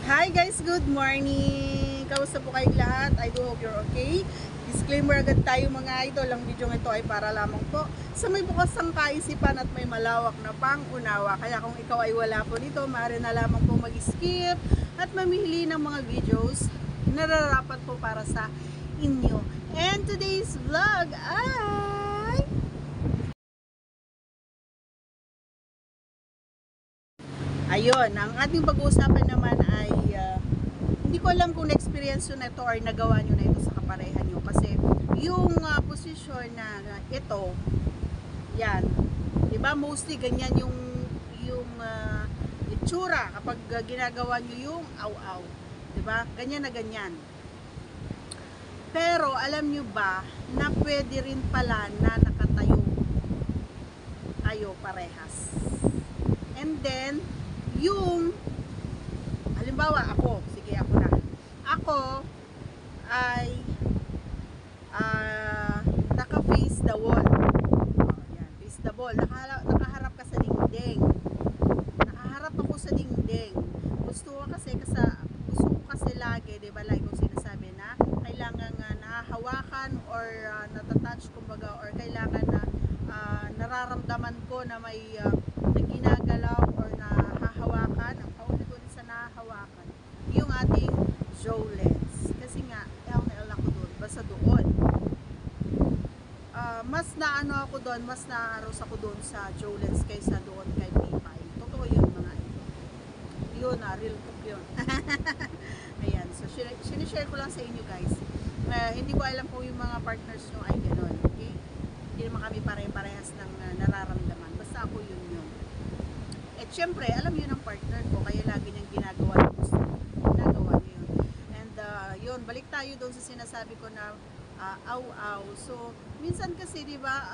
Hi guys, good morning! Kamusta po kayong lahat? I do hope you're okay. Disclaimer agad tayo mga idol, ang video ito ay para lamang po sa may bukas ng kaisipan at may malawak na pang-unawa. Kaya kung ikaw ay wala po nito, maaari na lamang po mag-skip at mamili ng mga videos na nararapat po para sa inyo. And today's vlog ay... Ayun, ang ating pag-uusapan naman ay hindi ko alam kung na-experience nyo na ito or nagawa nyo na ito sa kaparehan nyo. Kasi yung posisyon na ito, yan, diba mostly ganyan yung itsura kapag ginagawa nyo yung aw-aw. Diba? Ganyan na ganyan. Pero alam nyo ba na pwede rin pala na nakatayo tayo parehas. And then, yung halimbawa ako na ako ay naka-face the wall. Yan, face the wall, nakaharap ka sa dingding, nakaharap ako sa dingding. Gusto ko kasi lagi, diba, like kung sinasabi na kailangan nahahawakan or natatouch kumbaga, or kailangan na nararamdaman ko na may ginagalaw or nahahawakan, ang paulit-ulit sa nahahawakan, yung ating Jolens. Kasi nga, L ako doon, basta doon. Mas naano ako doon, mas naaros ako doon sa Jolens kaysa doon kay Pipay. Totoo yun mga ito. Yun real talk yun. Ayan, so sinishare ko lang sa inyo guys. Hindi ko alam kung yung mga partners nyo ay gano'n. Okay? Hindi naman kami pare-parehas ng nararamdaman. Basta ako yun. At syempre, alam yun ang partner ko, kaya lagi niyang ginagawa niya yun. And yun, balik tayo doon sa sinasabi ko na aw-aw. So, minsan kasi, di ba,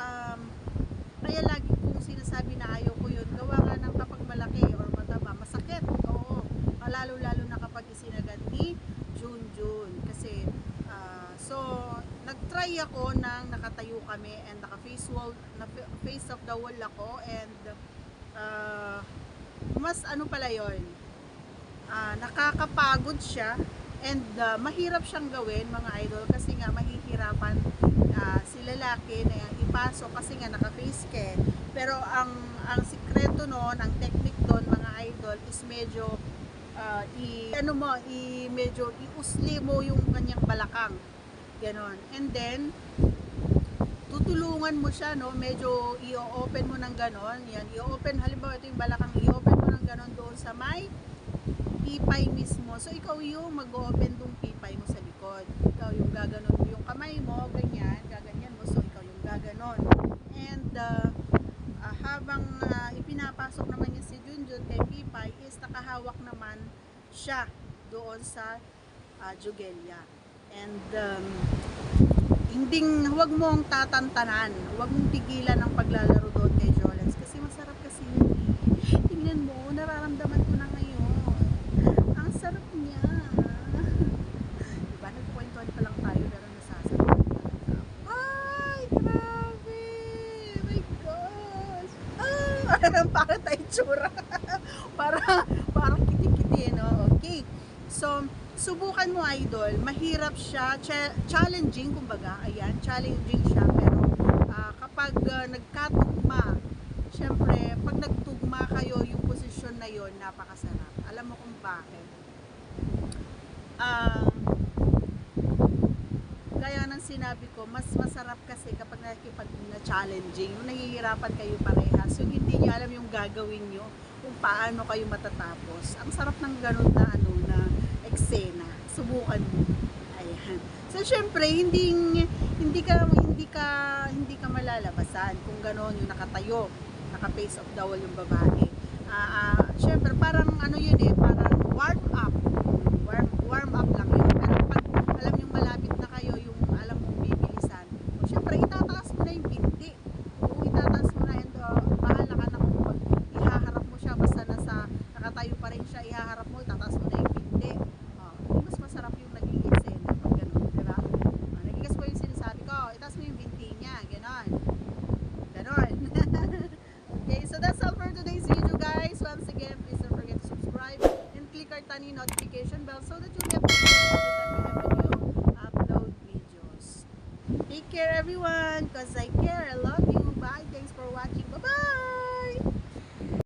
kaya lagi kong sinasabi na ayaw ko yun. Gawa nga ng kapag malaki or mataba, masakit. Oo, lalo-lalo na kapag isinagat ni Junjun. Kasi, so, nag-try ako nang nakatayo kami and naka-face of the wall ako, and mas ano pala yun, nakakapagod siya, and mahirap siyang gawin mga idol, kasi nga mahihirapan si lalaki na ipasok kasi nga naka-face ka. Pero ang sikreto noon, ang technique doon mga idol is medyo medyo iusli mo yung kanyang balakang, ganon, and then tutulungan mo siya, no? Medyo i-open mo ng ganon. Yan, i-open, halimbawa ito yung balakang, i-open mo ng ganon doon sa may pipay mismo. So, ikaw yung mag-open dong pipay mo sa likod. Ikaw yung gaganon mo yung kamay mo, ganyan, gaganyan mo. So, ikaw yung gaganon. And, habang ipinapasok naman niya si Junjun kay Pipay, is nakahawak naman siya doon sa Jugelia. And, huwag mong tatantanan, huwag mong pigilan ang paglalaro doon kay Jolens, kasi masarap kasi yun. Tingnan mo, nararamdaman ko na ngayon, ang sarap niya. Diba, nagkukwentuhan pa lang tayo pero nasasarap. Ay, grabe, my gosh, para tayo tsura. parang kitikiti, no? Okay, so subukan mo idol, mahirap siya, challenging kumbaga, ayan, challenging siya, pero kapag nagkatugma, syempre, pag nagtugma kayo, yung posisyon na yon napakasarap. Alam mo kung bakit? Gaya ng sinabi ko, mas masarap kasi kapag na-challenging, yung nahihirapan kayo parehas, yung hindi nyo alam yung gagawin nyo, kung paano kayo matatapos. Ang sarap ng ganun na eksena. Subukan mo. Ayan. So syempre hindi ka malalabasan kung gano'n yung nakatayo, naka-face of the wall yung babae. Syempre parang yun parang warm up lang yun. Pero pag alam yung malapit na kayo, yung alam mong bibilisan, syempre itataas mo na yung binti. Kung itataas mo na, and bahala ka na kung ihaharap mo siya, basta nakatayo pa rin siya, ihaharap mo, itataas mo na yung binti. Mas masarap yung naging eksena pag gano'n, diba? Nagigas po yung sinasabi ko, itaas mo yung binti niya, gano'n. Okay, so that's all for today's video guys. Once again, please don't forget to subscribe and click notification bell so that you'll get notified every time we have a new upload videos. Take care everyone, cause I care. I love you.